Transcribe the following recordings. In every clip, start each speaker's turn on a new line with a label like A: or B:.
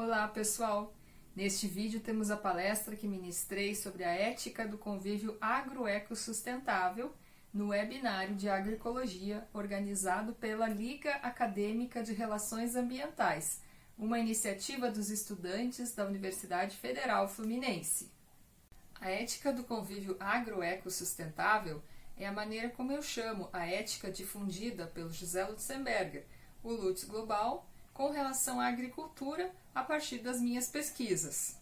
A: Olá, pessoal! Neste vídeo temos a palestra que ministrei sobre a ética do convívio agroecossustentável no webinário de agroecologia organizado pela Liga Acadêmica de Relações Ambientais, uma iniciativa dos estudantes da Universidade Federal Fluminense. A ética do convívio agroecossustentável é a maneira como eu chamo a ética difundida pelo José Lutzenberger, o Lutz Global, com relação à agricultura a partir das minhas pesquisas.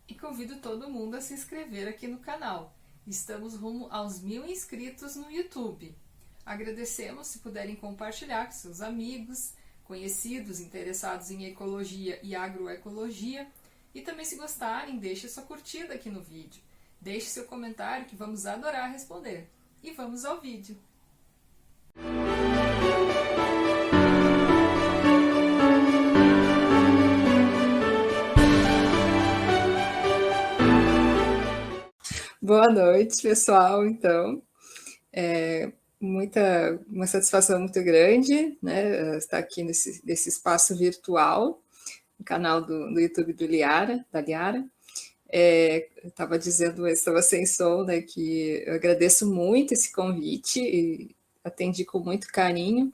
A: E convido todo mundo a se inscrever aqui no canal. Estamos rumo aos 1000 inscritos no YouTube. Agradecemos se puderem compartilhar com seus amigos, conhecidos interessados em ecologia e agroecologia. E também, se gostarem, deixe sua curtida aqui no vídeo. Deixe seu comentário que vamos adorar responder. E vamos ao vídeo. Boa noite, pessoal. Então, uma satisfação muito grande, né, estar aqui nesse espaço virtual, no canal do YouTube da Liara. Eu estava dizendo, estava sem som, né, que eu agradeço muito esse convite e atendi com muito carinho.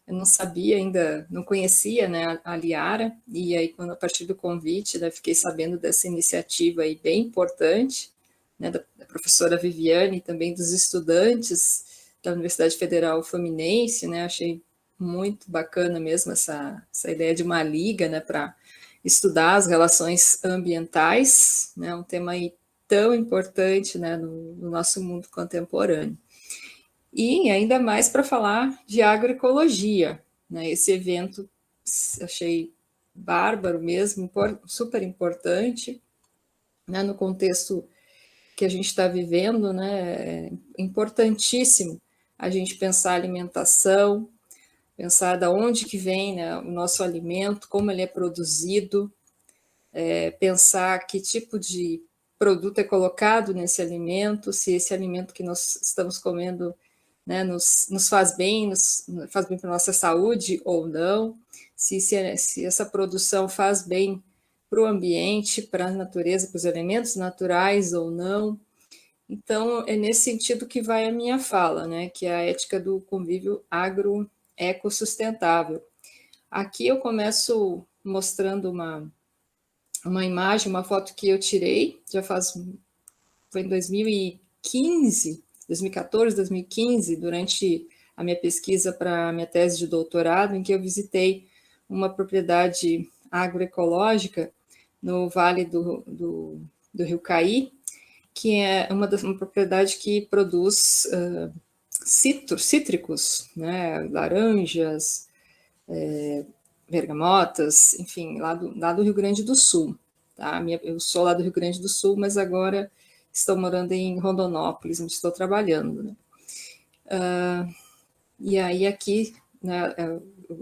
A: Eu não sabia ainda, não conhecia, né, a Liara, e aí quando a partir do convite, né, fiquei sabendo dessa iniciativa aí bem importante, né, da professora Viviane e também dos estudantes da Universidade Federal Fluminense, né, achei muito bacana mesmo essa ideia de uma liga, né, para estudar as relações ambientais, né, um tema aí tão importante, né, no nosso mundo contemporâneo. E ainda mais para falar de agroecologia, né, esse evento achei bárbaro mesmo, super importante, né, no contexto que a gente está vivendo, né, é importantíssimo a gente pensar a alimentação, pensar de onde que vem, né, o nosso alimento, como ele é produzido, pensar que tipo de produto é colocado nesse alimento, se esse alimento que nós estamos comendo, né, nos faz bem para a nossa saúde ou não, se essa produção faz bem para o ambiente, para a natureza, para os elementos naturais ou não. Então, é nesse sentido que vai a minha fala, né, que é a ética do convívio agroecossustentável. Aqui eu começo mostrando uma imagem, uma foto que eu tirei, foi em 2015, 2014, 2015, durante a minha pesquisa para a minha tese de doutorado, em que eu visitei uma propriedade agroecológica no Vale do Rio Caí, que é uma propriedade que produz cítricos, né, laranjas, bergamotas, enfim, lá do Rio Grande do Sul. Tá? Eu sou lá do Rio Grande do Sul, mas agora estou morando em Rondonópolis, onde estou trabalhando. Né? E aí aqui, né,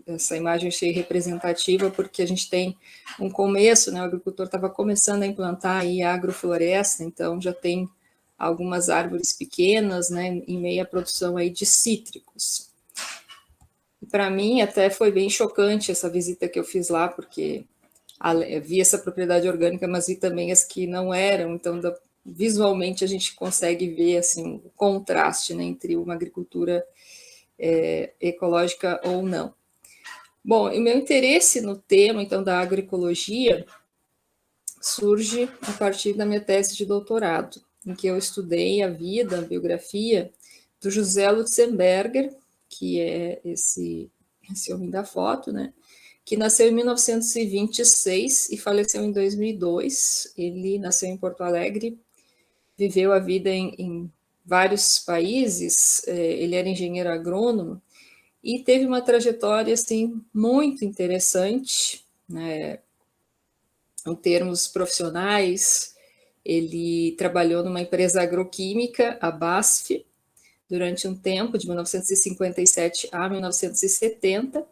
A: essa imagem eu achei representativa porque a gente tem um começo, né, o agricultor estava começando a implantar aí a agrofloresta, então já tem algumas árvores pequenas, né, em meio à produção aí de cítricos. Para mim até foi bem chocante essa visita que eu fiz lá, porque vi essa propriedade orgânica, mas vi também as que não eram, então visualmente a gente consegue ver assim, o contraste, né, entre uma agricultura ecológica ou não. Bom, o meu interesse no tema, então, da agroecologia surge a partir da minha tese de doutorado, em que eu estudei a vida, a biografia do José Lutzenberger, que é esse homem da foto, né, que nasceu em 1926 e faleceu em 2002. Ele nasceu em Porto Alegre, viveu a vida em vários países, ele era engenheiro agrônomo e teve uma trajetória assim muito interessante, né, em termos profissionais. Ele trabalhou numa empresa agroquímica, a BASF, durante um tempo, de 1957 a 1970,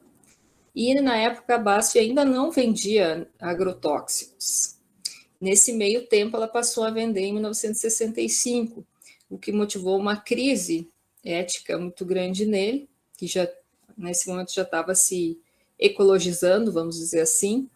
A: e na época a BASF ainda não vendia agrotóxicos. Nesse meio tempo, ela passou a vender em 1965, o que motivou uma crise ética muito grande nele, que já nesse momento já estava se ecologizando, vamos dizer assim,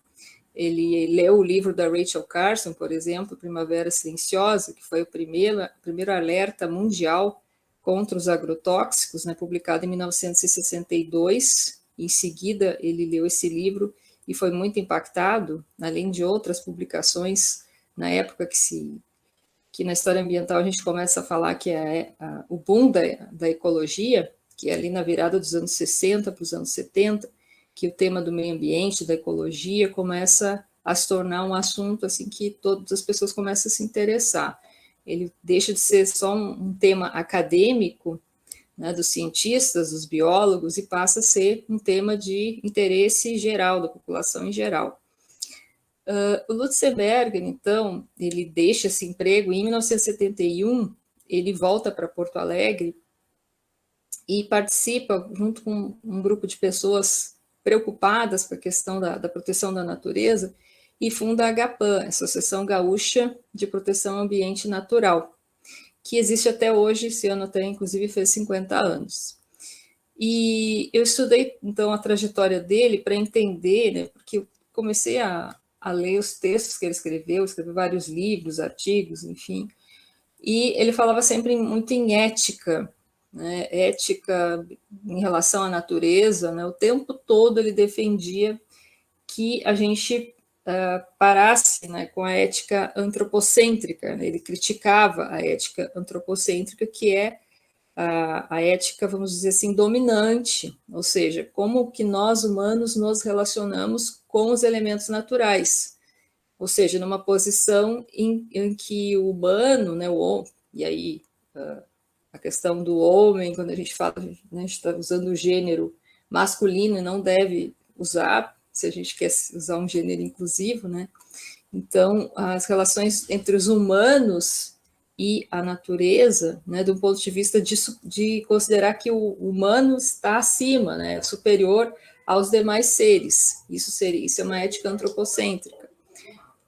A: ele leu o livro da Rachel Carson, por exemplo, Primavera Silenciosa, que foi o primeiro alerta mundial contra os agrotóxicos, né, publicado em 1962. Em seguida, ele leu esse livro e foi muito impactado, além de outras publicações, na época que na história ambiental a gente começa a falar que é o boom da ecologia, que é ali na virada dos anos 60 para os anos 70, que o tema do meio ambiente, da ecologia, começa a se tornar um assunto assim que todas as pessoas começam a se interessar. Ele deixa de ser só um tema acadêmico, né, dos cientistas, dos biólogos, e passa a ser um tema de interesse geral, da população em geral. O Lutzenberger, então, ele deixa esse emprego e em 1971 ele volta para Porto Alegre e participa, junto com um grupo de pessoas preocupadas com a questão da proteção da natureza, e funda a AGAPAN, Associação Gaúcha de Proteção Ambiente Natural, que existe até hoje, esse ano até inclusive fez 50 anos. E eu estudei, então, a trajetória dele para entender, né, porque eu comecei a ler os textos que ele escreveu vários livros, artigos, enfim, e ele falava sempre muito em ética, né, ética em relação à natureza, né, o tempo todo ele defendia que a gente parasse, né, com a ética antropocêntrica, né, ele criticava a ética antropocêntrica, que é a ética, vamos dizer assim, dominante, ou seja, como que nós humanos nos relacionamos com os elementos naturais, ou seja, numa posição em que o humano, né, e aí a questão do homem, quando a gente fala, né, a gente está usando o gênero masculino e não deve usar, se a gente quer usar um gênero inclusivo, né? Então, as relações entre os humanos e a natureza, né, do ponto de vista de considerar que o humano está acima, né, superior aos demais seres. Isso é uma ética antropocêntrica.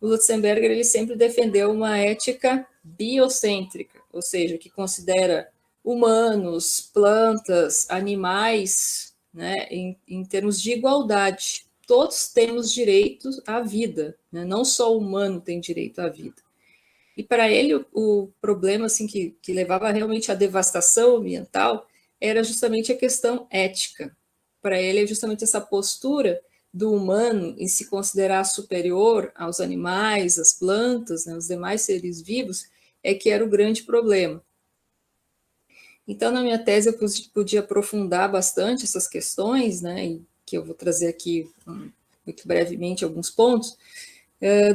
A: O Lutzenberger ele sempre defendeu uma ética biocêntrica, ou seja, que considera humanos, plantas, animais, né, em termos de igualdade. Todos temos direito à vida, né? Não só o humano tem direito à vida. E para ele o problema assim que levava realmente à devastação ambiental era justamente a questão ética. Para ele é justamente essa postura do humano em se considerar superior aos animais, às plantas, né, aos demais seres vivos, é que era o grande problema. Então, na minha tese, eu podia aprofundar bastante essas questões, né, e que eu vou trazer aqui muito brevemente alguns pontos,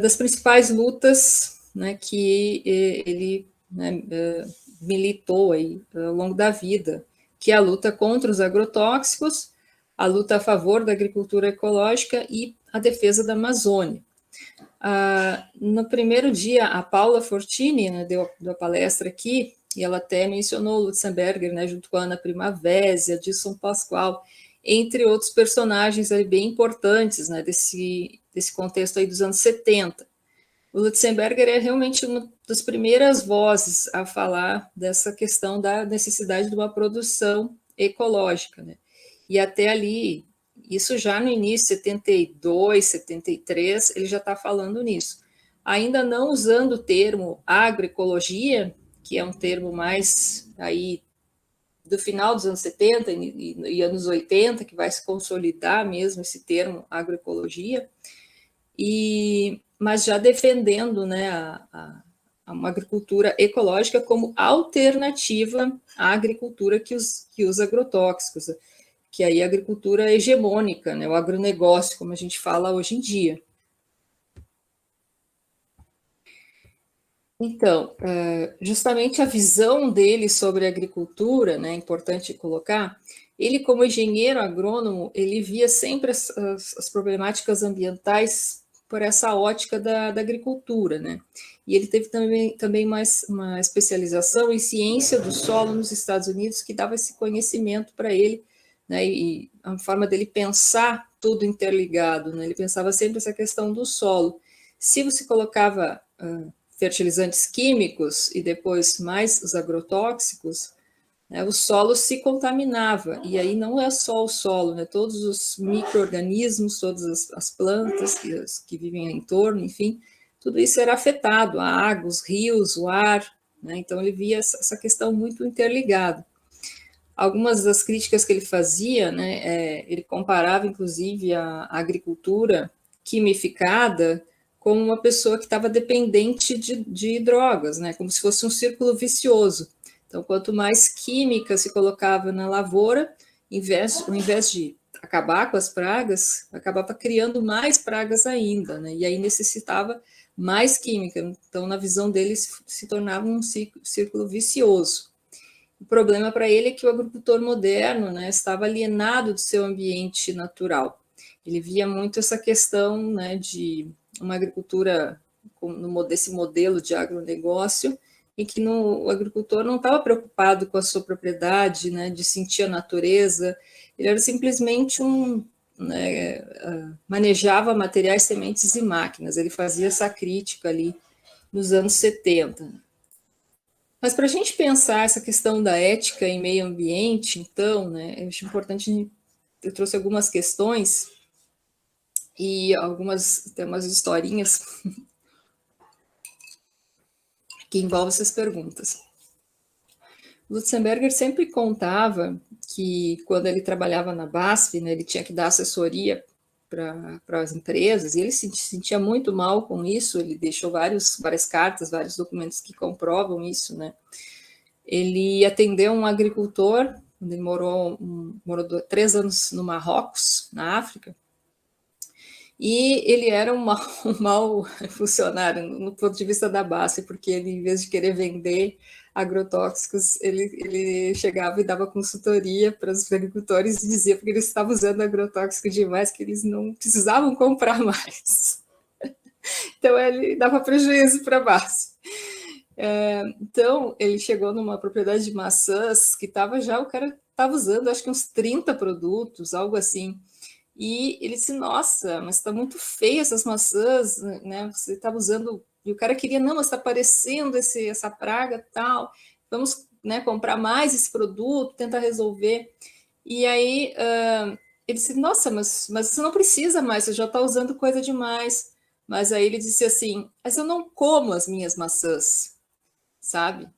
A: das principais lutas, né, que ele, né, militou aí ao longo da vida, que é a luta contra os agrotóxicos, a luta a favor da agricultura ecológica e a defesa da Amazônia. No primeiro dia, a Paula Fortini, né, deu a palestra aqui, e ela até mencionou o Lutzenberger, né, junto com a Ana Primavésia, Dilson Pascoal, entre outros personagens aí bem importantes, né, desse contexto aí dos anos 70. O Lutzenberger é realmente uma das primeiras vozes a falar dessa questão da necessidade de uma produção ecológica, né? E até ali, isso já no início, 72, 73, ele já está falando nisso. Ainda não usando o termo agroecologia, que é um termo mais aí do final dos anos 70 e anos 80, que vai se consolidar mesmo esse termo agroecologia, mas já defendendo, né, uma agricultura ecológica como alternativa à agricultura que usa agrotóxicos, que aí é a agricultura hegemônica, né, o agronegócio, como a gente fala hoje em dia. Então, justamente a visão dele sobre a agricultura, né, é importante colocar, ele como engenheiro agrônomo, ele via sempre as problemáticas ambientais por essa ótica da agricultura, né? E ele teve também uma especialização em ciência do solo nos Estados Unidos, que dava esse conhecimento para ele, né? E a forma dele pensar tudo interligado, né? Ele pensava sempre essa questão do solo. Se você colocava fertilizantes químicos e depois mais os agrotóxicos, né, o solo se contaminava, e aí não é só o solo, né, todos os micro-organismos, todas as plantas que vivem em torno, enfim, tudo isso era afetado, a água, os rios, o ar, né, então ele via essa questão muito interligada. Algumas das críticas que ele fazia, né, ele comparava, inclusive, a agricultura quimificada como uma pessoa que estava dependente de drogas, né, como se fosse um círculo vicioso. Então, quanto mais química se colocava na lavoura, ao invés de acabar com as pragas, acabava criando mais pragas ainda, né, e aí necessitava mais química. Então, na visão dele, se tornava um círculo vicioso. O problema para ele é que o agricultor moderno, né, estava alienado do seu ambiente natural. Ele via muito essa questão, né, de uma agricultura desse modelo de agronegócio, em que o agricultor não estava preocupado com a sua propriedade, né, de sentir a natureza, ele era simplesmente né, manejava materiais, sementes e máquinas. Ele fazia essa crítica ali nos anos 70. Mas para a gente pensar essa questão da ética em meio ambiente, então, né, eu acho importante, eu trouxe algumas questões e tem umas historinhas que envolvem essas perguntas. Lutzenberger sempre contava que quando ele trabalhava na BASF, né, ele tinha que dar assessoria para as empresas, e ele se sentia muito mal com isso, ele deixou várias cartas, vários documentos que comprovam isso, né? Ele atendeu um agricultor, ele morou 3 anos no Marrocos, na África, e ele era um mau funcionário no ponto de vista da base, porque ele, em vez de querer vender agrotóxicos, ele chegava e dava consultoria para os agricultores e dizia porque eles estavam usando agrotóxico demais, que eles não precisavam comprar mais. Então, ele dava prejuízo para a base. Então, ele chegou numa propriedade de maçãs que o cara estava usando, acho que uns 30 produtos, algo assim. E ele disse, nossa, mas está muito feia essas maçãs, né? Você estava usando... E o cara queria, não, mas está aparecendo essa praga tal, vamos, né, comprar mais esse produto, tentar resolver. E aí ele disse, nossa, mas você não precisa mais, você já está usando coisa demais. Mas aí ele disse assim, mas eu não como as minhas maçãs, sabe?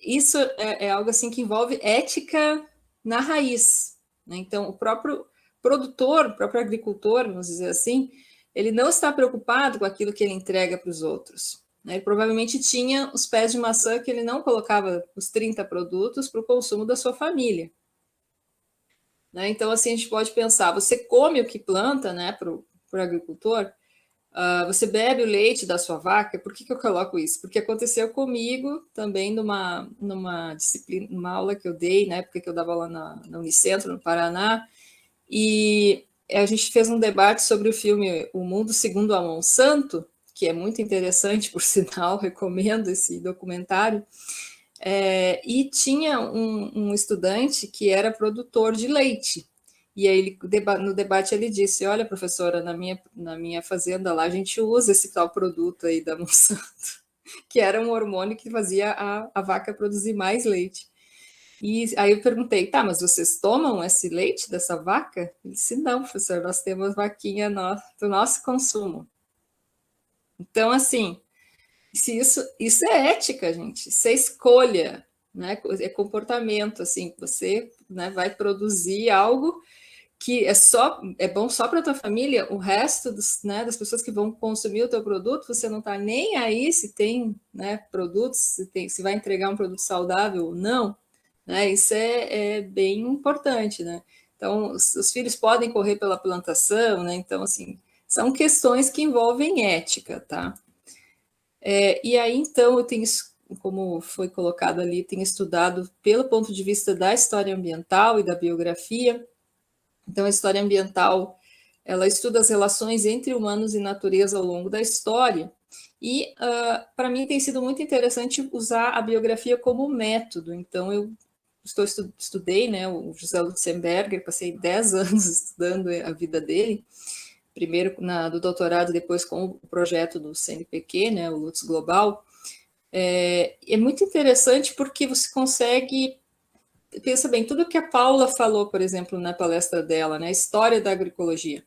A: Isso é algo assim que envolve ética na raiz, né? Então, o próprio produtor, o próprio agricultor, vamos dizer assim, ele não está preocupado com aquilo que ele entrega para os outros, né? Ele provavelmente tinha os pés de maçã que ele não colocava os 30 produtos para o consumo da sua família, né? Então, assim, a gente pode pensar, você come o que planta, né, para o agricultor, você bebe o leite da sua vaca. Por que eu coloco isso? Porque aconteceu comigo também numa disciplina, numa aula que eu dei, na época que eu dava aula na Unicentro, no Paraná, e a gente fez um debate sobre o filme O Mundo Segundo a Monsanto, que é muito interessante, por sinal, recomendo esse documentário, e tinha um estudante que era produtor de leite. E aí, no debate, ele disse, olha, professora, na minha fazenda lá, a gente usa esse tal produto aí da Monsanto, que era um hormônio que fazia a vaca produzir mais leite. E aí eu perguntei, tá, mas vocês tomam esse leite dessa vaca? Ele disse, não, professor, nós temos vaquinha do nosso consumo. Então, assim, isso é ética, gente, isso é escolha, né? É comportamento, assim, você, né, vai produzir algo que é bom só para a tua família, o resto né, das pessoas que vão consumir o teu produto, você não está nem aí se tem, né, produtos, se vai entregar um produto saudável ou não, né? Isso é bem importante, né? Então, os filhos podem correr pela plantação, né? Então, assim, são questões que envolvem ética, tá? E aí, então, eu tenho, como foi colocado ali, tenho estudado pelo ponto de vista da história ambiental e da biografia. Então, a história ambiental, ela estuda as relações entre humanos e natureza ao longo da história. E, para mim, tem sido muito interessante usar a biografia como método. Então, eu estudei, né, o José Lutzenberger, passei 10 anos estudando a vida dele, primeiro do doutorado, depois com o projeto do CNPq, né, o Lutz Global. É muito interessante porque você consegue pensa bem, tudo que a Paula falou, por exemplo, na palestra dela, né, história da agroecologia,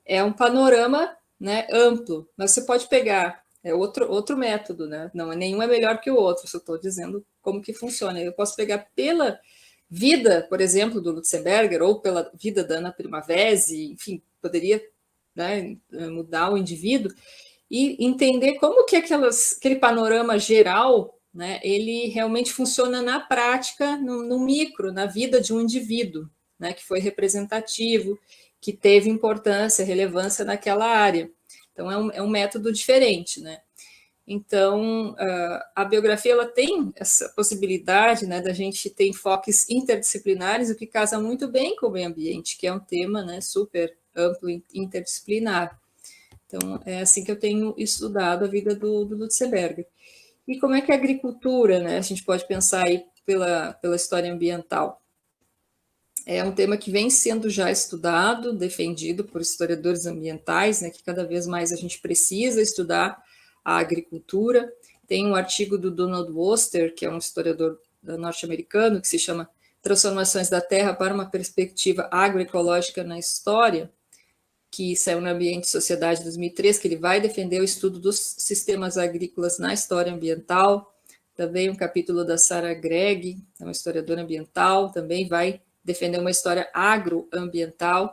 A: é um panorama, né, amplo, mas você pode pegar outro método, né? Não, nenhum é melhor que o outro, só estou dizendo como que funciona. Eu posso pegar pela vida, por exemplo, do Lutzenberger, ou pela vida da Ana Primavesi, enfim, poderia, né, mudar o indivíduo, e entender como que aquele panorama geral, né, ele realmente funciona na prática, no micro, na vida de um indivíduo, né, que foi representativo, que teve importância, relevância naquela área. Então, é um método diferente, né? Então, a biografia ela tem essa possibilidade, né, da gente ter enfoques interdisciplinares, o que casa muito bem com o meio ambiente, que é um tema, né, super amplo e interdisciplinar. Então, é assim que eu tenho estudado a vida do Lutzenberger. E como é que a agricultura, né, a gente pode pensar aí pela história ambiental? É um tema que vem sendo já estudado, defendido por historiadores ambientais, né, que cada vez mais a gente precisa estudar a agricultura. Tem um artigo do Donald Worcester, que é um historiador norte-americano, que se chama Transformações da Terra para uma Perspectiva Agroecológica na História, que saiu no Ambiente e Sociedade 2003, que ele vai defender o estudo dos sistemas agrícolas na história ambiental. Também um capítulo da Sarah Gregg, uma historiadora ambiental, também vai defender uma história agroambiental.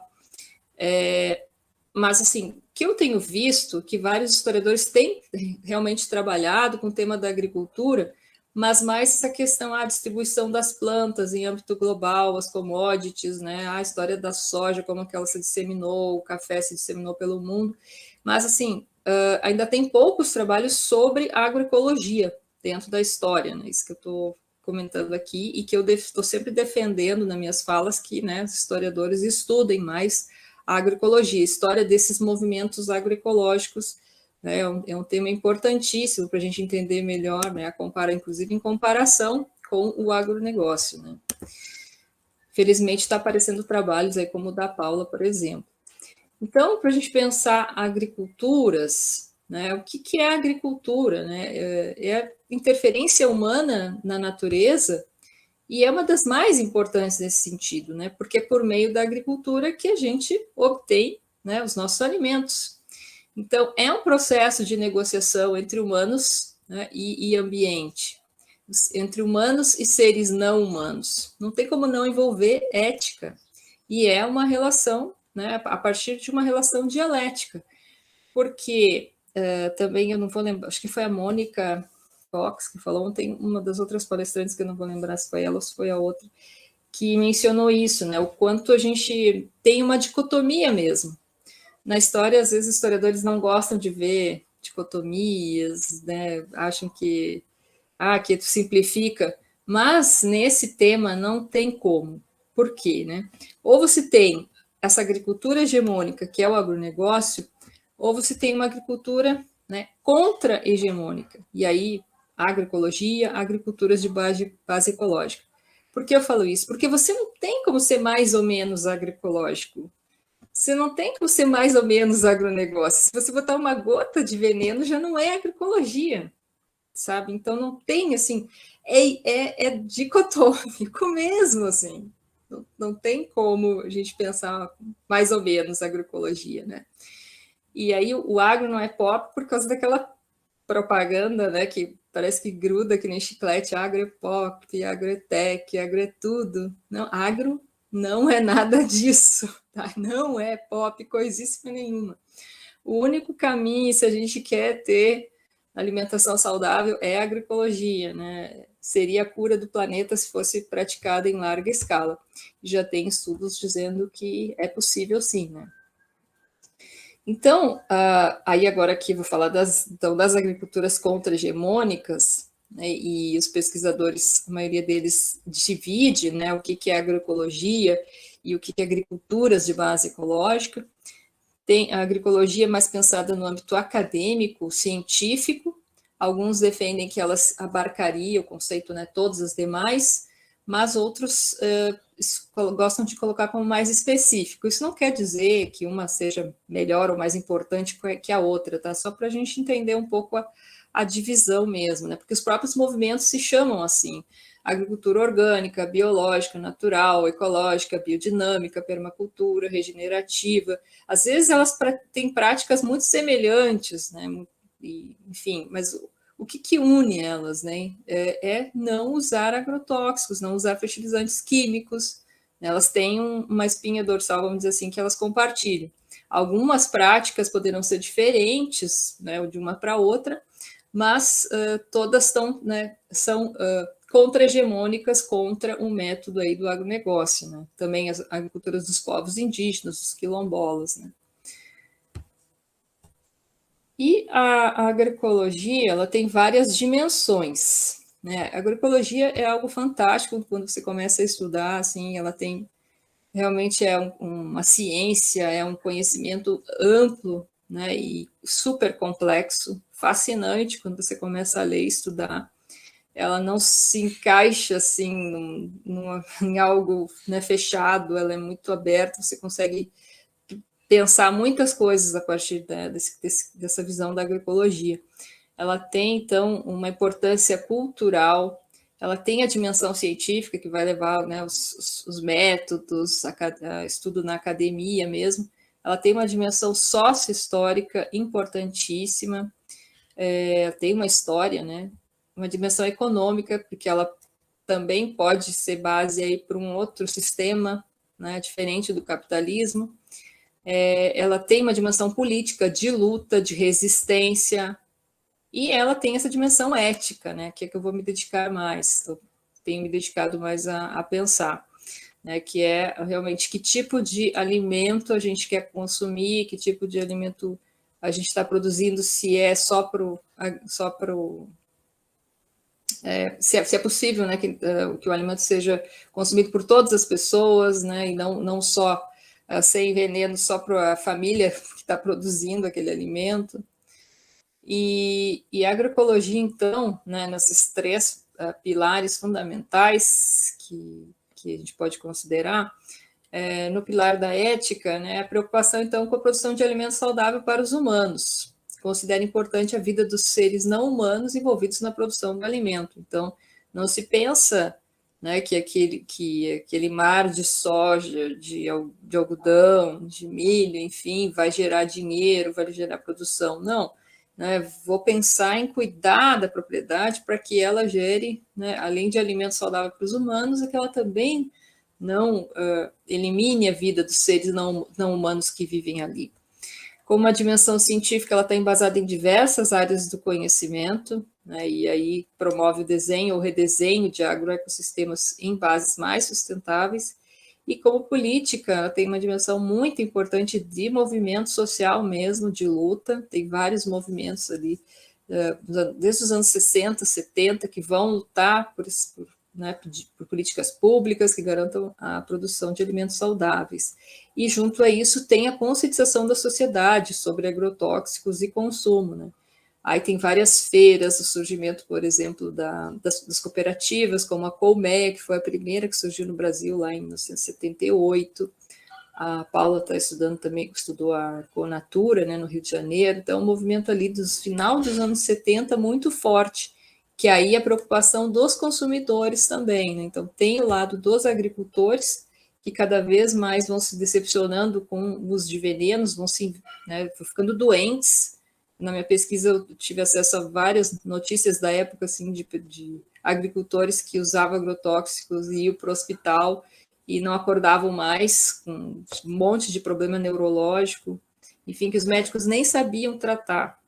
A: Mas, assim, o que eu tenho visto que vários historiadores têm realmente trabalhado com o tema da agricultura, mas mais essa questão, a distribuição das plantas em âmbito global, as commodities, né, a história da soja, como que ela se disseminou, o café se disseminou pelo mundo, mas, assim, ainda tem poucos trabalhos sobre agroecologia dentro da história, né, isso que eu estou comentando aqui, e que eu estou sempre defendendo nas minhas falas que, né, os historiadores estudem mais a agroecologia, a história desses movimentos agroecológicos, né, é um tema importantíssimo para a gente entender melhor, né, inclusive em comparação com o agronegócio. Né. Felizmente está aparecendo trabalhos aí como o da Paula, por exemplo. Então, para a gente pensar agriculturas, né, o que é a agricultura? Né? É a interferência humana na natureza, e é uma das mais importantes nesse sentido, né? Porque é por meio da agricultura que a gente obtém, né, os nossos alimentos. Então, é um processo de negociação entre humanos, né, e ambiente, entre humanos e seres não humanos. Não tem como não envolver ética. E é uma relação, né, a partir de uma relação dialética. Porque também, eu não vou lembrar, acho que foi a Mônica Fox que falou ontem, uma das outras palestrantes, que eu não vou lembrar se foi ela ou se foi a outra, que mencionou isso, né, o quanto a gente tem uma dicotomia mesmo. Na história, às vezes, os historiadores não gostam de ver dicotomias, né, acham que simplifica, mas nesse tema não tem como. Por quê? Né? Ou você tem essa agricultura hegemônica, que é o agronegócio, ou você tem uma agricultura, né, contra-hegemônica, e aí agroecologia, agriculturas de base ecológica. Por que eu falo isso? Porque você não tem como ser mais ou menos agroecológico. Você não tem como ser mais ou menos agronegócio. Se você botar uma gota de veneno, já não é agroecologia, sabe? Então não tem, assim, é dicotômico mesmo, assim. Não tem como a gente pensar mais ou menos agroecologia, né? E aí o agro não é pop por causa daquela propaganda, né, que parece que gruda que nem chiclete, agro é pop, agro é tech, agro é tudo. Não, agro não é nada disso, tá? Não é pop coisíssima nenhuma. O único caminho, se a gente quer ter alimentação saudável, é a agroecologia, né? Seria a cura do planeta se fosse praticada em larga escala. Já tem estudos dizendo que é possível sim, né? Então, aí agora aqui vou falar das agriculturas contra-hegemônicas, né, e os pesquisadores, a maioria deles divide, né, o que é agroecologia e o que é agriculturas de base ecológica. Tem a agroecologia mais pensada no âmbito acadêmico, científico, alguns defendem que elas abarcaria o conceito, né, todas as demais, mas outros gostam de colocar como mais específico. Isso não quer dizer que uma seja melhor ou mais importante que a outra, tá? Só para a gente entender um pouco a divisão mesmo, né? Porque os próprios movimentos se chamam assim. agricultura orgânica, biológica, natural, ecológica, biodinâmica, permacultura, regenerativa. Às vezes elas têm práticas muito semelhantes, né? E, enfim, mas o que une elas, né? É não usar agrotóxicos, não usar fertilizantes químicos. Elas têm uma espinha dorsal, vamos dizer assim, que elas compartilham. Algumas práticas poderão ser diferentes, né, de uma para outra, mas todas são contra-hegemônicas contra o método aí do agronegócio, né? Também as agriculturas dos povos indígenas, dos quilombolas, né? E a agroecologia, ela tem várias dimensões, né? A agroecologia é algo fantástico quando você começa a estudar, assim, ela tem realmente uma ciência, é um conhecimento amplo, né, e super complexo, fascinante quando você começa a ler e estudar. Ela não se encaixa assim em algo, né, fechado, ela é muito aberta, você consegue pensar muitas coisas a partir dessa visão da agroecologia. Ela tem, então, uma importância cultural, ela tem a dimensão científica, que vai levar, né, os métodos, estudo na academia mesmo. Ela tem uma dimensão sócio-histórica importantíssima, tem uma história, né, uma dimensão econômica, porque ela também pode ser base aí para um outro sistema, né, diferente do capitalismo. Ela tem uma dimensão política, de luta, de resistência, e ela tem essa dimensão ética, né, que é que eu vou me dedicar mais, tenho me dedicado mais a pensar, né, que é realmente que tipo de alimento a gente quer consumir, que tipo de alimento a gente está produzindo, se é só para o se é possível, né, que o alimento seja consumido por todas as pessoas, né, e não só sem veneno só para a família que está produzindo aquele alimento. E a agroecologia, então, né, nesses três pilares fundamentais que a gente pode considerar, no pilar da ética, né, a preocupação, então, com a produção de alimento saudável para os humanos. Considera importante a vida dos seres não humanos envolvidos na produção do alimento. Então, não se pensa, né, que aquele mar de soja, de algodão, de milho, enfim, vai gerar dinheiro, vai gerar produção. Não, né, vou pensar em cuidar da propriedade para que ela gere, né, além de alimento saudável para os humanos, é que ela também não elimine a vida dos seres não humanos que vivem ali. Como a dimensão científica ela está embasada em diversas áreas do conhecimento, né, e aí promove o desenho ou redesenho de agroecossistemas em bases mais sustentáveis, e como política, ela tem uma dimensão muito importante de movimento social mesmo, de luta, tem vários movimentos ali, desde os anos 60, 70, que vão lutar né, por políticas públicas que garantam a produção de alimentos saudáveis. E junto a isso tem a conscientização da sociedade sobre agrotóxicos e consumo, né? Aí tem várias feiras, o surgimento, por exemplo, das cooperativas, como a Colmeia, que foi a primeira que surgiu no Brasil lá em 1978. A Paula está estudando também, estudou a Conatura, né, no Rio de Janeiro. Então, um movimento ali dos final dos anos 70 muito forte, que aí a preocupação dos consumidores também, né? Então, tem o lado dos agricultores, que cada vez mais vão se decepcionando com o uso de venenos, vão ficando doentes. Na minha pesquisa, eu tive acesso a várias notícias da época, assim, de agricultores que usavam agrotóxicos e iam para o hospital e não acordavam mais, com um monte de problema neurológico, enfim, que os médicos nem sabiam tratar.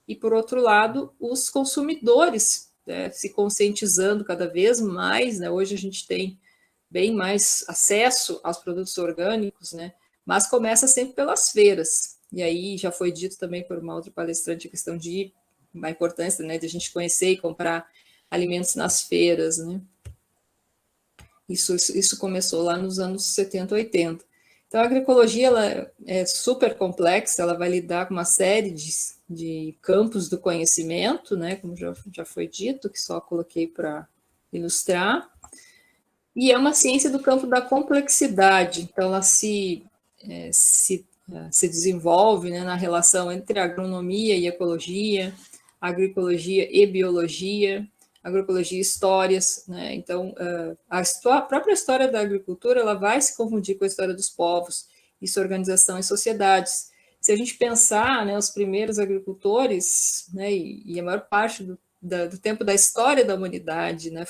A: E, por outro lado, os consumidores, né, se conscientizando cada vez mais, né, hoje a gente tem bem mais acesso aos produtos orgânicos, né, mas começa sempre pelas feiras. E aí já foi dito também por uma outra palestrante a questão de a importância, né, de a gente conhecer e comprar alimentos nas feiras, né. Isso começou lá nos anos 70, 80. Então, a agroecologia ela é super complexa, ela vai lidar com uma série de campos do conhecimento, né, como já foi dito, que só coloquei para ilustrar, e é uma ciência do campo da complexidade, então ela se desenvolve, né, na relação entre agronomia e ecologia, agroecologia e biologia, agroecologia e histórias, né? Então, a própria história da agricultura, ela vai se confundir com a história dos povos, isso, organização e sociedades. Se a gente pensar, né, os primeiros agricultores, né, e a maior parte do tempo da história da humanidade, né,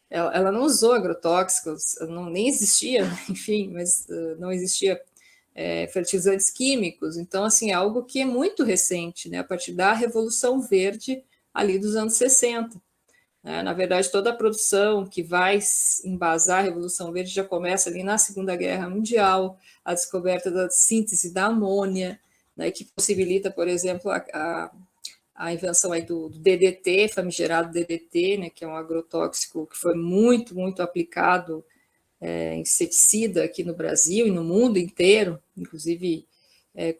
A: ela não usou agrotóxicos, nem existia, enfim, mas não existia fertilizantes químicos. Então, assim, é algo que é muito recente, né, a partir da Revolução Verde, ali dos anos 60. Né? Na verdade, toda a produção que vai embasar a Revolução Verde já começa ali na Segunda Guerra Mundial, a descoberta da síntese da amônia, né, que possibilita, por exemplo, a invenção aí do DDT, famigerado DDT, né, que é um agrotóxico que foi muito, muito aplicado, inseticida aqui no Brasil e no mundo inteiro, inclusive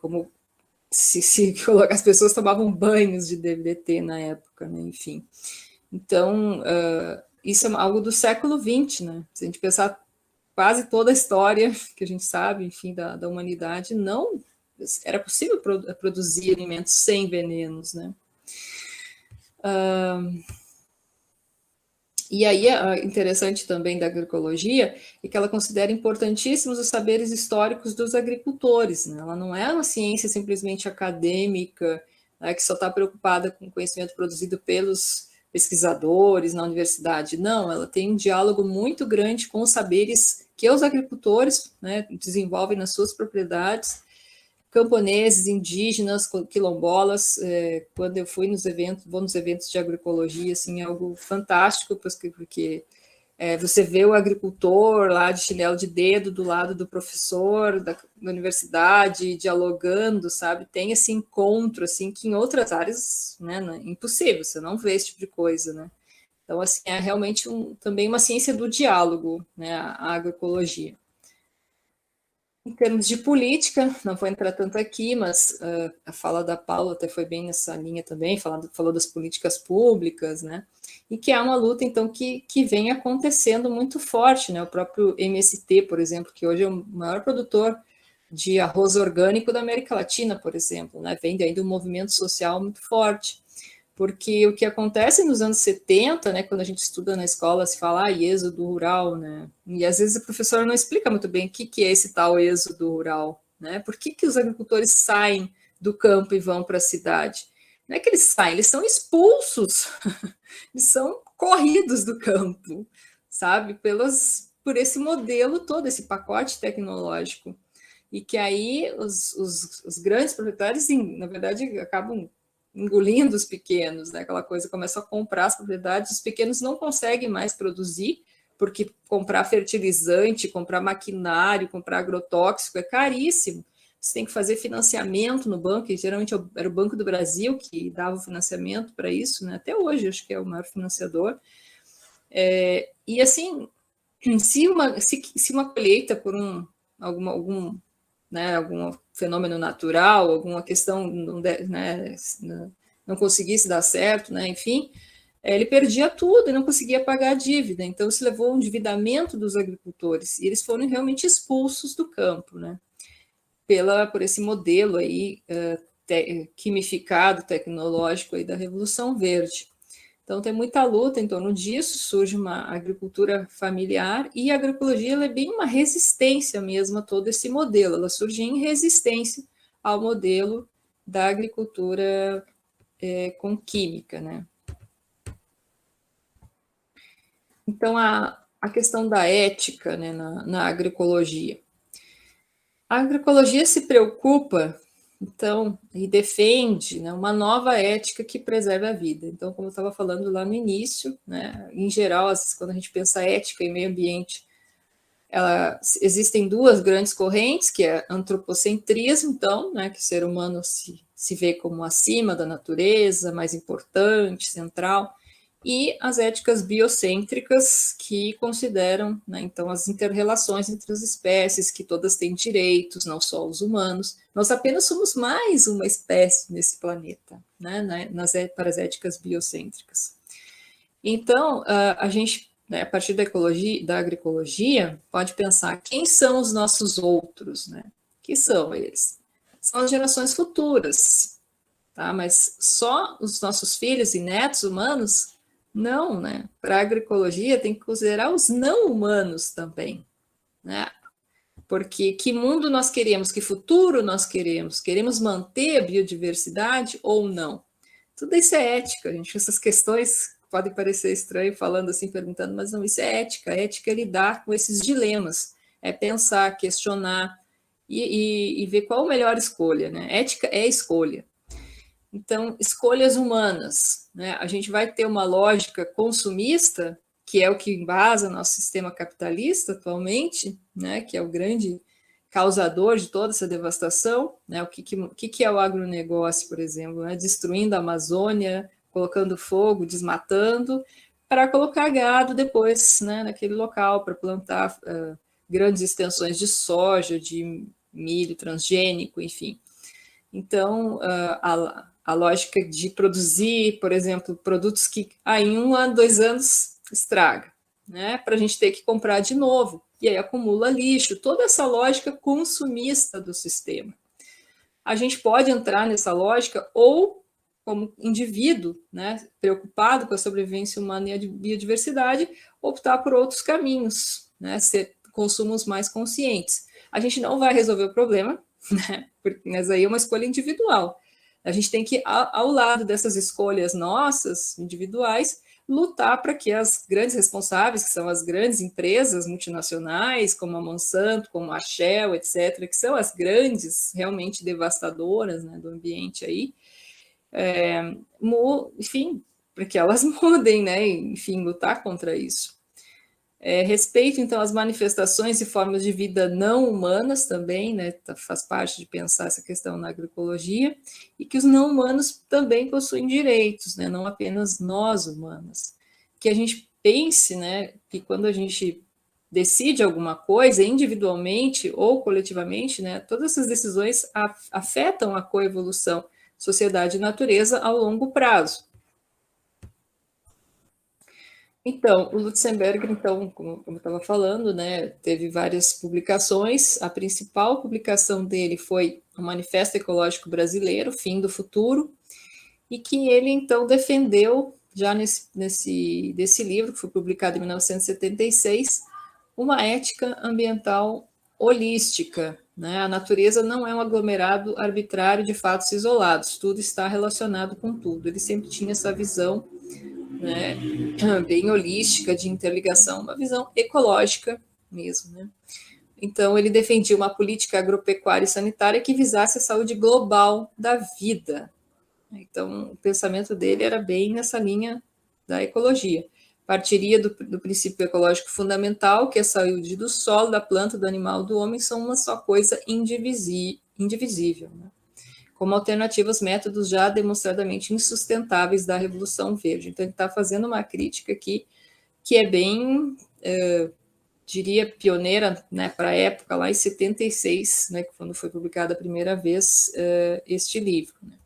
A: como se colocar, as pessoas tomavam banhos de DDT na época, né, enfim. Então, isso é algo do século XX, né? Se a gente pensar quase toda a história que a gente sabe, enfim, da humanidade, não era possível produzir alimentos sem venenos, né? E aí, interessante também da agroecologia é que ela considera importantíssimos os saberes históricos dos agricultores, né? Ela não é uma ciência simplesmente acadêmica, né, que só está preocupada com o conhecimento produzido pelos pesquisadores na universidade. Não, ela tem um diálogo muito grande com os saberes que os agricultores, né, desenvolvem nas suas propriedades, camponeses, indígenas, quilombolas. Quando eu fui vou nos eventos de agroecologia, assim, é algo fantástico, porque você vê o agricultor lá de chinelo de dedo do lado do professor da universidade, dialogando, sabe? Tem esse encontro, assim, que em outras áreas, né, é impossível, você não vê esse tipo de coisa, né? Então, assim, é realmente também uma ciência do diálogo, né, a agroecologia. Em termos de política, não vou entrar tanto aqui, mas a fala da Paula até foi bem nessa linha também, falou das políticas públicas, né? E que é uma luta, então, que vem acontecendo muito forte, né? O próprio MST, por exemplo, que hoje é o maior produtor de arroz orgânico da América Latina, por exemplo, né? Vem daí de um movimento social muito forte. Porque o que acontece nos anos 70, né, quando a gente estuda na escola, se fala êxodo rural, né, e às vezes a professora não explica muito bem o que é esse tal êxodo rural, né, por que os agricultores saem do campo e vão para a cidade? Não é que eles saem, eles são expulsos, eles são corridos do campo, sabe, por esse modelo todo, esse pacote tecnológico, e que aí os grandes proprietários, na verdade, acabam engolindo os pequenos, né? Aquela coisa, começa a comprar as propriedades, os pequenos não conseguem mais produzir, porque comprar fertilizante, comprar maquinário, comprar agrotóxico é caríssimo. Você tem que fazer financiamento no banco, e geralmente era o Banco do Brasil que dava o financiamento para isso, né? Até hoje, acho que é o maior financiador. E assim, se uma colheita por algum fenômeno natural, alguma questão não conseguisse dar certo, né, enfim, ele perdia tudo e não conseguia pagar a dívida. Então, isso levou ao endividamento dos agricultores e eles foram realmente expulsos do campo, né, por esse modelo aí quimificado, tecnológico aí da Revolução Verde. Então, tem muita luta em torno disso, surge uma agricultura familiar e a agroecologia ela é bem uma resistência mesmo a todo esse modelo, ela surge em resistência ao modelo da agricultura com química, né? Então, a questão da ética, né, na agroecologia. A agroecologia se preocupa então, e defende, né, uma nova ética que preserve a vida. Então, como eu estava falando lá no início, né, em geral, quando a gente pensa ética e meio ambiente, existem duas grandes correntes, que é antropocentrismo, então, né, que o ser humano se vê como acima da natureza, mais importante, central, e as éticas biocêntricas, que consideram, né, então, as interrelações entre as espécies, que todas têm direitos, não só os humanos. Nós apenas somos mais uma espécie nesse planeta, né, para as éticas biocêntricas. Então, a gente, né, a partir da agroecologia, pode pensar quem são os nossos outros, né? Que são eles? São as gerações futuras, tá? Mas só os nossos filhos e netos humanos Não, né? Para a agroecologia tem que considerar os não humanos também, né? Porque que mundo nós queremos, que futuro nós queremos? Queremos manter a biodiversidade ou não? Tudo isso é ética, gente. Essas questões podem parecer estranho falando assim, perguntando, mas não, isso é ética. Ética é lidar com esses dilemas, é pensar, questionar e ver qual a melhor escolha, né? Ética é escolha. Então, escolhas humanas, né? A gente vai ter uma lógica consumista, que é o que embasa nosso sistema capitalista atualmente, né? Que é o grande causador de toda essa devastação, né? O que é o agronegócio, por exemplo, né? Destruindo a Amazônia, colocando fogo, desmatando, para colocar gado depois, né? Naquele local, para plantar grandes extensões de soja, de milho transgênico, enfim. Então, a lógica de produzir, por exemplo, produtos que em 1 ano, 2 anos estraga, né? Para a gente ter que comprar de novo. E aí acumula lixo, toda essa lógica consumista do sistema. A gente pode entrar nessa lógica ou, como indivíduo, né, preocupado com a sobrevivência humana e a biodiversidade, optar por outros caminhos, né, ser consumos mais conscientes. A gente não vai resolver o problema, né, mas aí é uma escolha individual. A gente tem que, ao lado dessas escolhas nossas, individuais, lutar para que as grandes responsáveis, que são as grandes empresas multinacionais, como a Monsanto, como a Shell, etc., que são as grandes, realmente devastadoras, né, do ambiente aí, enfim, para que elas mudem, né, enfim, lutar contra isso. Respeito, então, as manifestações e formas de vida não humanas também, né, faz parte de pensar essa questão na agroecologia, e que os não humanos também possuem direitos, né, não apenas nós humanos. Que a gente pense, né, que quando a gente decide alguma coisa, individualmente ou coletivamente, né, todas essas decisões afetam a coevolução sociedade e natureza ao longo prazo. Então, o Lutzenberger, então, como eu estava falando, né, teve várias publicações. A principal publicação dele foi o Manifesto Ecológico Brasileiro, Fim do Futuro, e que ele, então, defendeu, já desse livro, que foi publicado em 1976, uma ética ambiental holística, né? A natureza não é um aglomerado arbitrário de fatos isolados, tudo está relacionado com tudo. Ele sempre tinha essa visão, né, bem holística, de interligação, uma visão ecológica mesmo, né? Então, ele defendia uma política agropecuária e sanitária que visasse a saúde global da vida. Então, o pensamento dele era bem nessa linha da ecologia. Partiria do princípio ecológico fundamental, que a saúde do solo, da planta, do animal, do homem são uma só coisa indivisível, né? Como alternativa aos métodos já demonstradamente insustentáveis da Revolução Verde. Então, ele está fazendo uma crítica aqui que é bem, diria, pioneira, né, para a época, lá em 76, né, quando foi publicada a primeira vez este livro, né?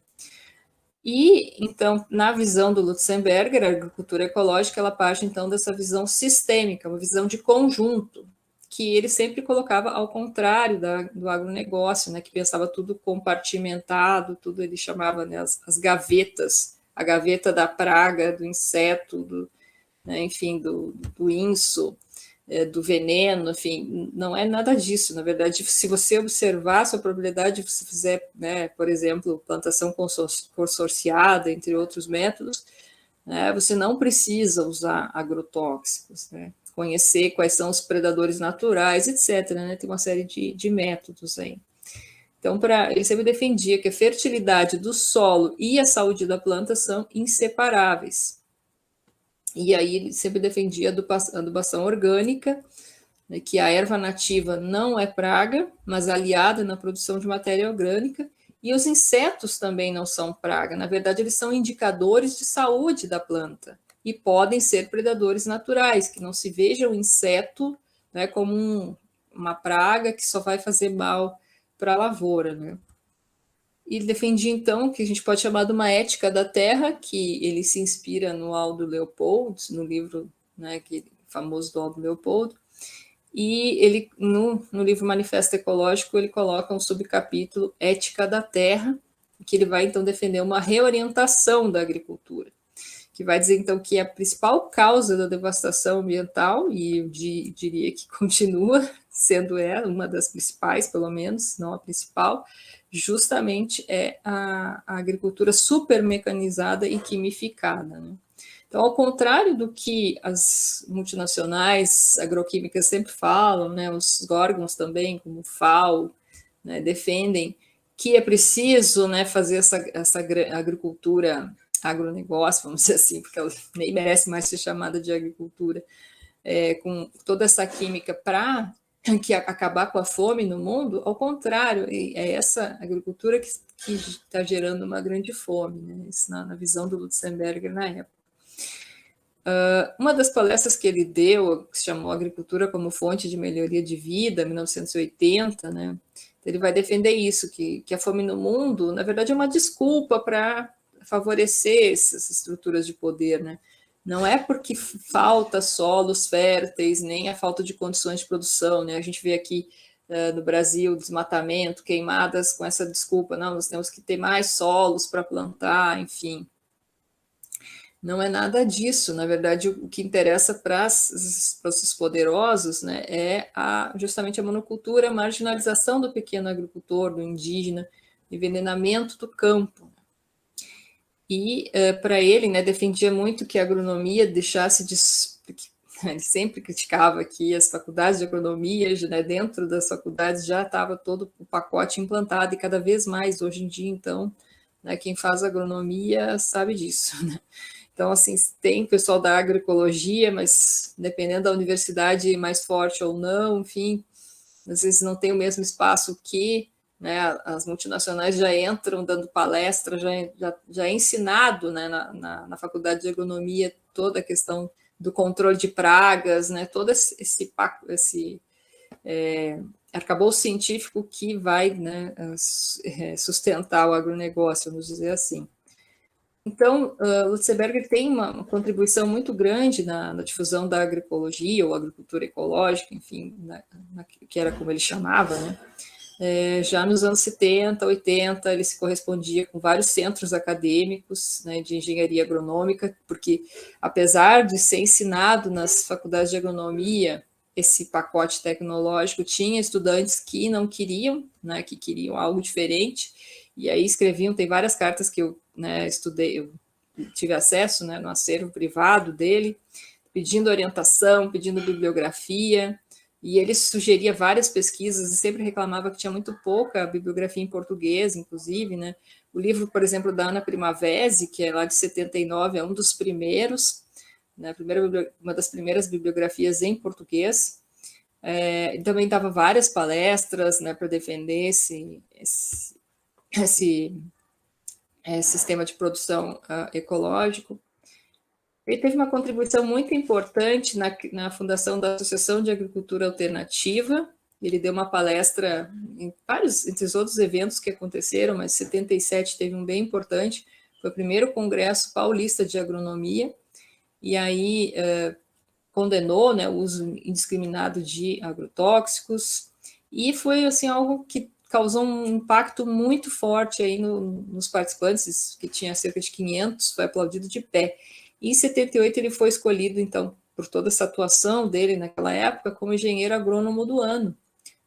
A: E, então, na visão do Lutzenberger, a agricultura ecológica, ela parte, então, dessa visão sistêmica, uma visão de conjunto, que ele sempre colocava ao contrário do agronegócio, né, que pensava tudo compartimentado, tudo ele chamava, né, as gavetas, a gaveta da praga, do inseto, né, enfim, do inso, do veneno, enfim, não é nada disso. Na verdade, se você observar a sua propriedade, se fizer, né, por exemplo, plantação consorciada, entre outros métodos, né, você não precisa usar agrotóxicos, né, conhecer quais são os predadores naturais, etc., né, tem uma série de métodos aí. Então, ele sempre defendia que a fertilidade do solo e a saúde da planta são inseparáveis. E aí ele sempre defendia a adubação orgânica, né, que a erva nativa não é praga, mas aliada na produção de matéria orgânica, e os insetos também não são praga. Na verdade, eles são indicadores de saúde da planta e podem ser predadores naturais, que não se veja o inseto, né, como uma praga que só vai fazer mal para a lavoura, né? E defendia, então, que a gente pode chamar de uma ética da terra, que ele se inspira no Aldo Leopold, no livro, né, famoso do Aldo Leopold, e ele, no livro Manifesto Ecológico, ele coloca um subcapítulo Ética da Terra, que ele vai, então, defender uma reorientação da agricultura. que vai dizer, então, que a principal causa da devastação ambiental, e eu diria que continua sendo uma das principais, pelo menos, não a principal, justamente é a agricultura supermecanizada e quimificada, né? Então, ao contrário do que as multinacionais agroquímicas sempre falam, né, os órgãos também, como o FAO, né, defendem que é preciso, né, fazer essa agricultura, agronegócio, vamos dizer assim, porque ela nem merece mais ser chamada de agricultura, com toda essa química para acabar com a fome no mundo. Ao contrário, é essa agricultura que está gerando uma grande fome, né, isso na visão do Lutzenberger na época. Uma das palestras que ele deu, que se chamou Agricultura como Fonte de Melhoria de Vida, 1980, né? Ele vai defender isso, que a fome no mundo, na verdade, é uma desculpa para favorecer essas estruturas de poder, né? Não é porque falta solos férteis, nem a falta de condições de produção, né? A gente vê aqui no Brasil desmatamento, queimadas com essa desculpa, não, nós temos que ter mais solos para plantar, enfim. Não é nada disso. Na verdade, o que interessa para os poderosos, né, é justamente a monocultura, a marginalização do pequeno agricultor, do indígena, envenenamento do campo. E, para ele, né, defendia muito que a agronomia deixasse de... Ele sempre criticava que as faculdades de agronomia, né, dentro das faculdades já estava todo o pacote implantado, e cada vez mais, hoje em dia, então, né, quem faz agronomia sabe disso, né? Então, assim, tem pessoal da agroecologia, mas dependendo da universidade mais forte ou não, enfim, às vezes não tem o mesmo espaço que, né, as multinacionais já entram dando palestra, já é ensinado, né, na faculdade de agronomia toda a questão do controle de pragas, né, todo esse arcabouço científico que vai, né, sustentar o agronegócio, vamos dizer assim. Então, Lutzenberger tem uma contribuição muito grande na difusão da agroecologia, ou agricultura ecológica, enfim, que era como ele chamava, né? Já nos anos 70, 80, ele se correspondia com vários centros acadêmicos, né, de engenharia agronômica, porque, apesar de ser ensinado nas faculdades de agronomia, esse pacote tecnológico, tinha estudantes que não queriam, né, que queriam algo diferente, e aí escreviam, tem várias cartas que eu, né, estudei, eu tive acesso, né, no acervo privado dele, pedindo orientação, pedindo bibliografia, e ele sugeria várias pesquisas e sempre reclamava que tinha muito pouca bibliografia em português, inclusive, né? O livro, por exemplo, da Ana Primavesi, que é lá de 79, é um dos primeiros, né, uma das primeiras bibliografias em português. Também dava várias palestras, né, para defender esse sistema de produção ecológico. Ele teve uma contribuição muito importante na fundação da Associação de Agricultura Alternativa. Ele deu uma palestra em vários, entre os outros eventos que aconteceram, mas em 77 teve um bem importante, foi o primeiro Congresso Paulista de Agronomia, e aí condenou, né, o uso indiscriminado de agrotóxicos, e foi assim, algo que causou um impacto muito forte aí nos participantes, que tinha cerca de 500, foi aplaudido de pé. E em 78 ele foi escolhido, então, por toda essa atuação dele naquela época, como engenheiro agrônomo do ano,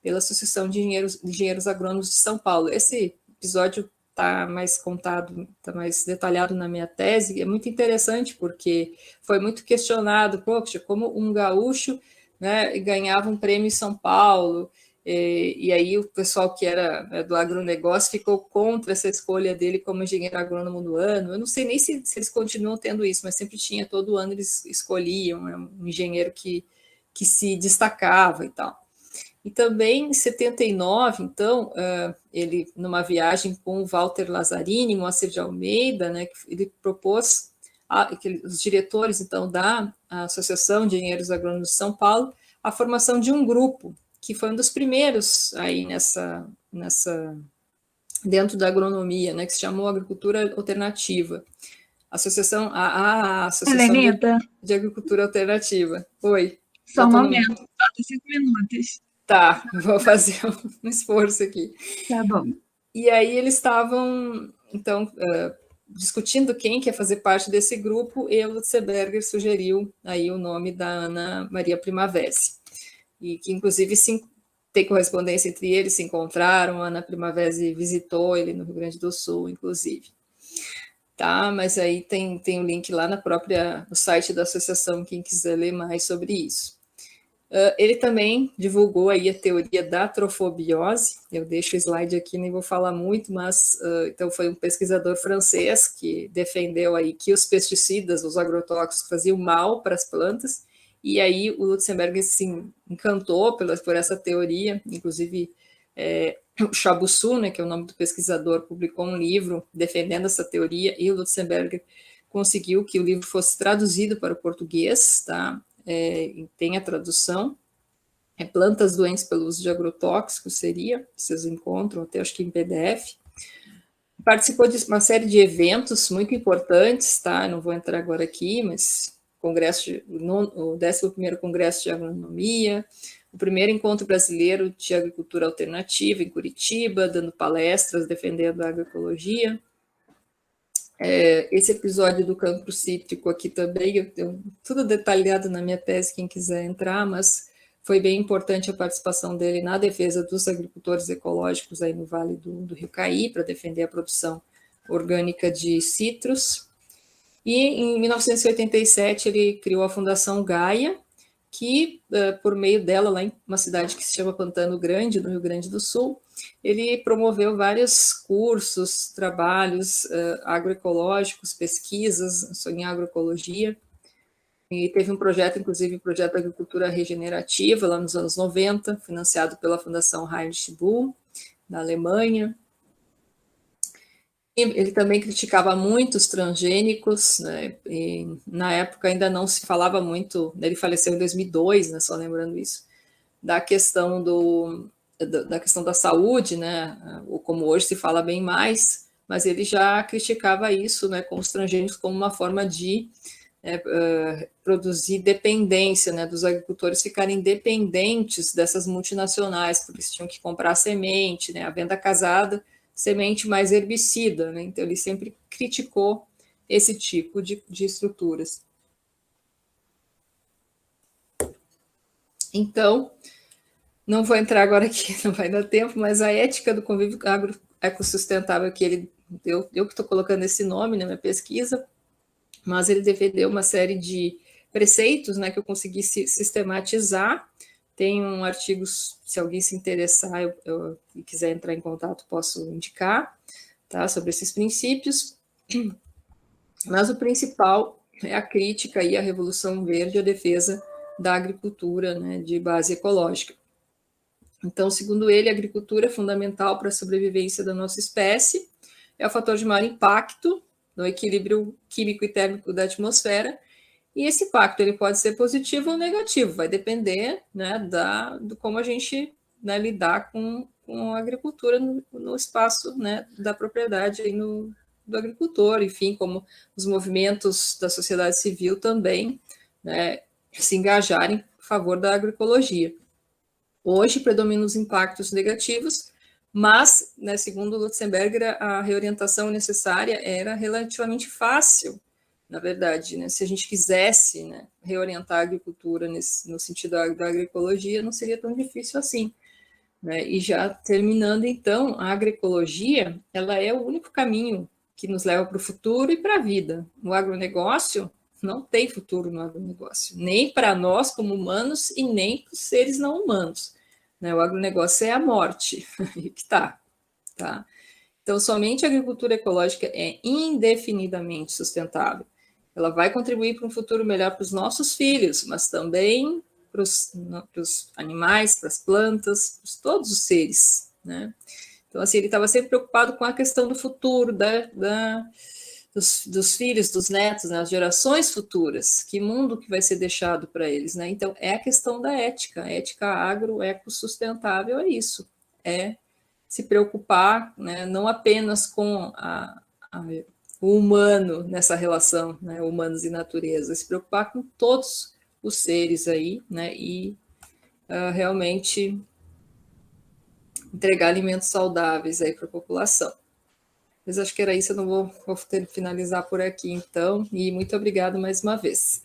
A: pela Associação de Engenheiros Agrônomos de São Paulo. Esse episódio está mais contado, está mais detalhado na minha tese, é muito interessante, porque foi muito questionado, poxa, como um gaúcho, né, ganhava um prêmio em São Paulo, e aí o pessoal que era, né, do agronegócio ficou contra essa escolha dele como engenheiro agrônomo do ano. Eu não sei nem se eles continuam tendo isso, mas sempre tinha, todo ano eles escolhiam, né, um engenheiro que se destacava e tal. E também em 79, então, ele, numa viagem com o Walter Lazzarini, Moacir de Almeida, né, ele propôs os diretores, então, da Associação de Engenheiros Agrônomos de São Paulo, a formação de um grupo, que foi um dos primeiros aí dentro da agronomia, né, que se chamou Agricultura Alternativa. A Associação de Agricultura Alternativa. Oi.
B: Só um momento, falta 5 minutos.
A: Tá, vou fazer um esforço aqui.
B: Tá bom.
A: E aí eles estavam, então, discutindo quem quer fazer parte desse grupo, e o Lutzenberger sugeriu aí o nome da Ana Maria Primavesi, e que inclusive tem correspondência entre eles, se encontraram, a Ana Primavesi visitou ele no Rio Grande do Sul, inclusive. Tá, mas aí tem o link lá no site da associação, quem quiser ler mais sobre isso. Ele também divulgou aí a teoria da trofobiose, eu deixo o slide aqui, nem vou falar muito, mas então foi um pesquisador francês que defendeu aí que os pesticidas, os agrotóxicos faziam mal para as plantas, e aí o Lutzenberger se encantou por essa teoria, inclusive o Chaboussu, né, que é o nome do pesquisador, publicou um livro defendendo essa teoria, e o Lutzenberger conseguiu que o livro fosse traduzido para o português, tá? Tem a tradução, Plantas Doentes pelo Uso de Agrotóxicos, vocês encontram até acho que em PDF. Participou de uma série de eventos muito importantes, tá? Não vou entrar agora aqui, mas o 11º Congresso de Agronomia, o primeiro encontro brasileiro de agricultura alternativa em Curitiba, dando palestras, defendendo a agroecologia. Esse episódio do cancro cítrico aqui também, eu tenho tudo detalhado na minha tese, quem quiser entrar, mas foi bem importante a participação dele na defesa dos agricultores ecológicos aí no Vale do Rio Caí, para defender a produção orgânica de citros. E em 1987 ele criou a Fundação Gaia, que por meio dela, lá em uma cidade que se chama Pantano Grande, no Rio Grande do Sul, ele promoveu vários cursos, trabalhos agroecológicos, pesquisas em agroecologia, e teve um projeto, inclusive o projeto de Agricultura Regenerativa, lá nos anos 90, financiado pela Fundação Heinrich Böll, da Alemanha. Ele também criticava muito os transgênicos, né? E na época ainda não se falava muito, ele faleceu em 2002, né? Só lembrando isso, da questão da questão da saúde, né? Ou como hoje se fala bem mais, mas ele já criticava isso, né? Com os transgênicos como uma forma de produzir dependência, né? Dos agricultores ficarem dependentes dessas multinacionais, porque eles tinham que comprar semente, né? A venda casada, semente mais herbicida, né? Então ele sempre criticou esse tipo de estruturas. Então, não vou entrar agora aqui, não vai dar tempo, mas a ética do convívio agroecossustentável que ele deu, eu que estou colocando esse nome na minha pesquisa, mas ele defendeu uma série de preceitos, né, que eu consegui sistematizar. Tem um artigo, se alguém se interessar e quiser entrar em contato, posso indicar, tá, sobre esses princípios. Mas o principal é a crítica e a Revolução Verde, a defesa da agricultura, né, de base ecológica. Então, segundo ele, a agricultura é fundamental para a sobrevivência da nossa espécie, é o fator de maior impacto no equilíbrio químico e térmico da atmosfera, e esse impacto ele pode ser positivo ou negativo, vai depender, né, do como a gente, né, lidar com a agricultura no espaço, né, da propriedade aí do agricultor, enfim, como os movimentos da sociedade civil também, né, se engajarem a favor da agroecologia. Hoje predominam os impactos negativos, mas, né, segundo Lutzenberger, a reorientação necessária era relativamente fácil, na verdade, né? Se a gente quisesse, né, reorientar a agricultura no sentido da agroecologia, não seria tão difícil assim, né? E já terminando, então, a agroecologia, ela é o único caminho que nos leva para o futuro e para a vida. O agronegócio não tem futuro no agronegócio, nem para nós como humanos e nem para os seres não humanos, né? O agronegócio é a morte, aí que tá. Então, somente a agricultura ecológica é indefinidamente sustentável. Ela vai contribuir para um futuro melhor para os nossos filhos, mas também para os animais, para as plantas, para todos os seres, né? Então, assim, ele estava sempre preocupado com a questão do futuro, dos filhos, dos netos, né, as gerações futuras, que mundo que vai ser deixado para eles, né? Então, é a questão da ética, a ética agroecossustentável é isso, é se preocupar, né, não apenas com o humano nessa relação, né, humanos e natureza, se preocupar com todos os seres aí, né, e realmente entregar alimentos saudáveis aí para a população. Mas acho que era isso, eu não vou ter que finalizar por aqui, então. E muito obrigada mais uma vez.